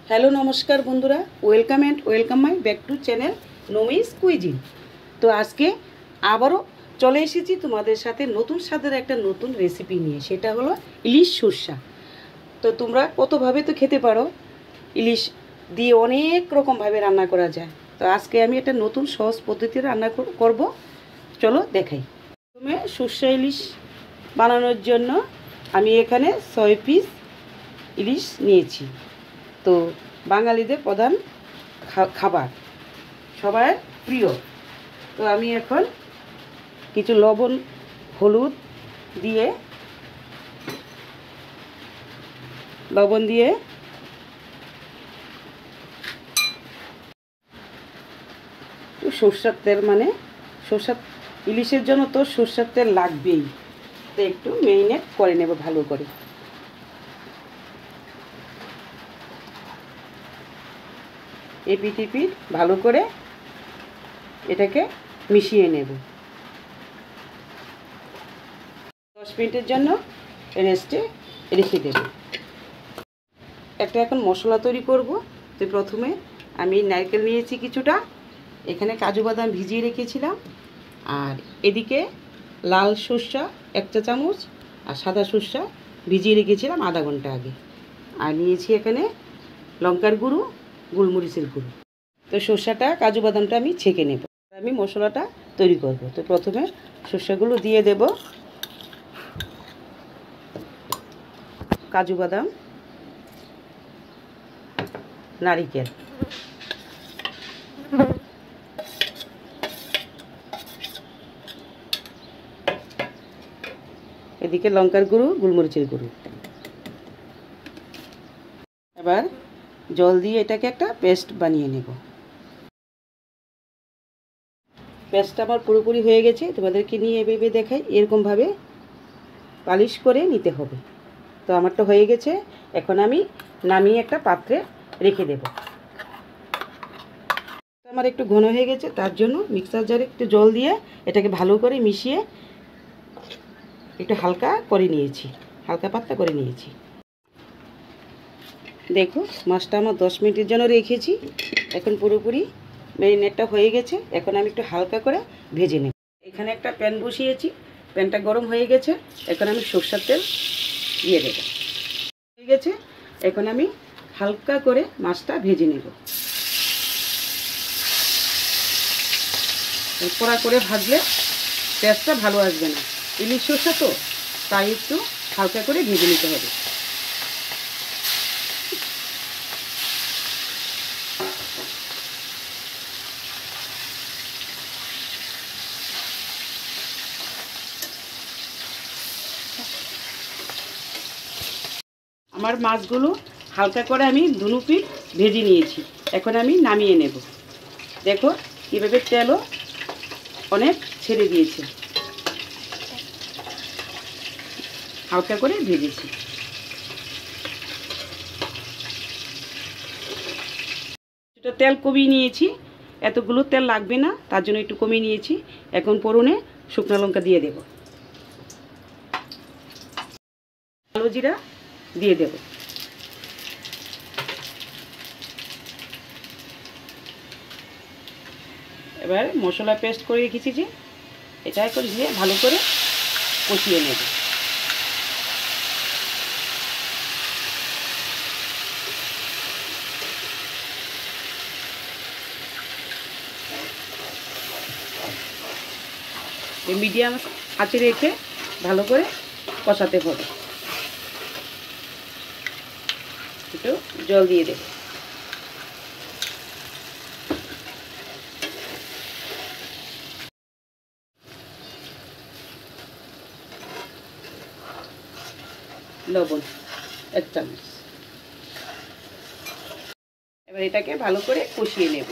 Hello নমস্কার বন্ধুরা, welcome my back to channel Nami's cuisine. তো আজকে আবারও চলে এসেছি তোমাদের সাথে নতুন স্বাদের একটা নতুন রেসিপি নিয়ে, সেটা হলো ইলিশ সর্ষা। তো তোমরা কতভাবে তো খেতে পারো, ইলিশ দিয়ে অনেক রকমভাবে রান্না করা যায়। তো আজকে আমি একটা নতুন সহজ পদ্ধতিতে রান্না করব, চলো দেখাই। প্রথমে সর্ষা ইলিশ বানানোর জন্য আমি এখানে 6 পিস ইলিশ নিয়েছি। তো বাঙালিদের প্রধান খাবার, সবার প্রিয়। তো আমি এখন কিছু লবণ হলুদ দিয়ে সরষের তেল, মানে সরষের ইলিশের জন্য তো সরষের তেল লাগবেই। তো একটু মেরিনেট করে নেব ভালো করে। এপিট ভালো করে এটাকে মিশিয়ে নেব। 10 মিনিটের জন্য রেস্টে রেখে দেব। এখন মশলা তৈরি করব। তো প্রথমে আমি নারকেল নিয়েছি কিছুটা, এখানে কাজু বাদাম ভিজিয়ে রেখেছিলাম, আর এদিকে লাল সর্ষা 1 চা চামচ আর সাদা সর্ষা ভিজিয়ে রেখেছিলাম আধা ঘন্টা আগে। আর নিয়েছি এখানে লঙ্কার গুঁড়ো, গোলমরিচের গুঁড়ো। তো সর্ষাটা কাজু বাদামটা আমি ছেঁকে নেব, আমি মশলাটা তৈরি করব। তো প্রথমে সর্ষাগুলো দিয়ে দেব, কাজু বাদাম, নারিকেল, এদিকে লঙ্কার গুঁড়ো, গোলমরিচের গুঁড়ো। এবার জল দিয়ে এটাকে একটা পেস্ট বানিয়ে নেব। পেস্টটা আমার পুরোপুরি হয়ে গেছে, তোমাদেরকে নিয়ে এভাবে দেখাই। এরকমভাবে পালিশ করে নিতে হবে। তো আমারটা হয়ে গেছে, এখন আমি নামিয়ে একটা পাত্রে রেখে দেব। আমার একটু ঘন হয়ে গেছে, তার জন্য মিক্সার জারে একটু জল দিয়ে এটাকে ভালো করে মিশিয়ে একটু হালকা পাতলা করে নিয়েছি। দেখো মাছটা আমার 10 মিনিটের জন্য রেখেছি, এখন পুরোপুরি ম্যারিনেটটা হয়ে গেছে। এখন আমি একটু হালকা করে ভেজে নেব। এখানে একটা প্যান বসিয়েছি, প্যানটা গরম হয়ে গেছে। এখন আমি সরষের তেল দিয়ে দেব। হয়ে গেছে, এখন আমি হালকা করে মাছটা ভেজে নেব। কড়া করে ভাজলে টেস্টটা ভালো আসবে না, ইলিশ সর্ষা তো, তাই একটু হালকা করে ভেজে নিতে হবে। আমার মাছগুলো হালকা করে আমি দুনো পিঠ ভেজে নিয়েছি, এখন আমি নামিয়ে নেব। দেখো কীভাবে তেলও অনেক ছেড়ে দিয়েছে, হালকা করে ভেজেছি। এটা তেল কমিয়ে নিয়েছি, এতগুলো তেল লাগবে না, তার জন্য একটু কমিয়ে নিয়েছি। এখন ফোড়নে শুকনো লঙ্কা দিয়ে দেব, কালো জিরা দিয়ে দেব, এবার মশলা পেস্ট করে রেখেছি যে এটা এখন দিয়ে ভালো করে কষিয়ে নেব। মিডিয়াম আঁচে রেখে ভালো করে কষাতে হবে। একটু জল দিয়ে দেব। লবণ 1 চামচ। এবার এটাকে ভালো করে কষিয়ে নেব।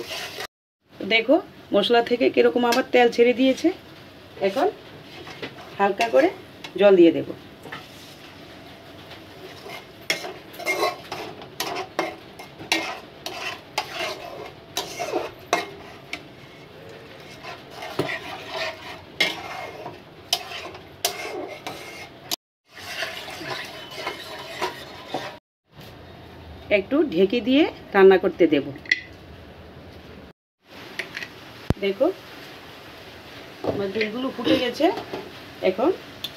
দেখো মশলা থেকে কীরকম আবার তেল ছেড়ে দিয়েছে। এখন হালকা করে জল দিয়ে দেব। একটু ঢেকে দিয়ে রান্না করতে দেব। দেখো আমার ঝোলগুলো ফুটে গেছে। এখন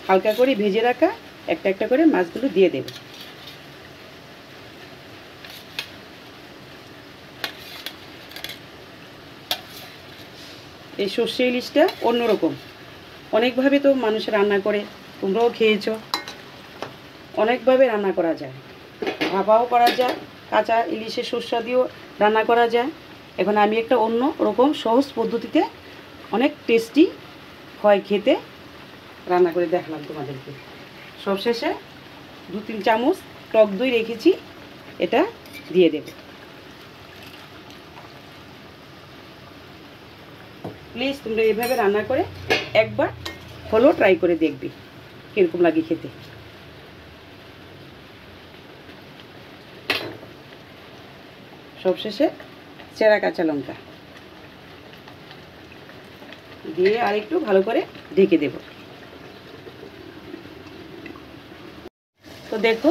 হালকা করে ভেজে রাখা একটা একটা করে মাছগুলো দিয়ে দেব। এই সর্ষে ইলিশটা অন্যরকম, অনেকভাবে তো মানুষ রান্না করে, তোমরাও খেয়েছো। অনেকভাবে রান্না করা যায়, ভাপাও করা যায়, কাঁচা ইলিশের সর্ষা দিয়েও রান্না করা যায়। এখন আমি একটা অন্য রকম সহজ পদ্ধতিতে অনেক টেস্টি হয় খেতে রান্না করে দেখালাম তোমাদেরকে। সবশেষে 2-3 চামচ টক দই রেখেছি, এটা দিয়ে দেব। প্লিজ তোমরা এইভাবে রান্না করে একবার হলেও ট্রাই করে দেখবে কীরকম লাগে খেতে। সবশেষে চেরা কাঁচা লঙ্কা দিয়ে আরেকটু ভালো করে ঢেকে দেব। তো দেখো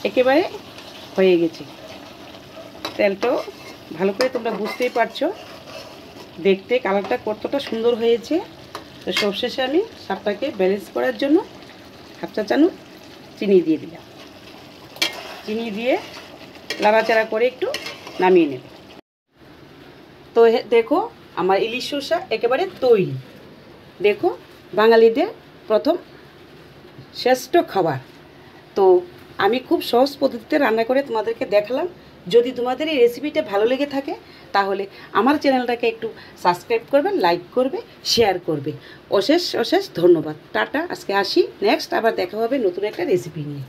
একেবারে হয়ে গেছে। তেলটাও ভালো করে তোমরা বুঝতেই পারছো, দেখতে কালারটা কতটা সুন্দর হয়েছে। তো সবশেষে আমি স্বাদটাকে ব্যালেন্স করার জন্য 1/2 চা চামচ চিনি দিয়ে দিলাম। চিনি দিয়ে নাড়াচাড়া করে একটু নামিয়ে নেব। তো দেখো আমার ইলিশ সর্ষা একেবারে তৈরি। দেখো বাঙালিদের প্রথম শ্রেষ্ঠ খাবার। তো আমি খুব সহজ পদ্ধতিতে রান্না করে তোমাদেরকে দেখালাম। যদি তোমাদের এই রেসিপিটা ভালো লেগে থাকে তাহলে আমার চ্যানেলটাকে একটু সাবস্ক্রাইব করবে, লাইক করবে, শেয়ার করবে। অশেষ অশেষ ধন্যবাদ। টাটা, আজকে আসি, নেক্সট আবার দেখা হবে নতুন একটা রেসিপি নিয়ে।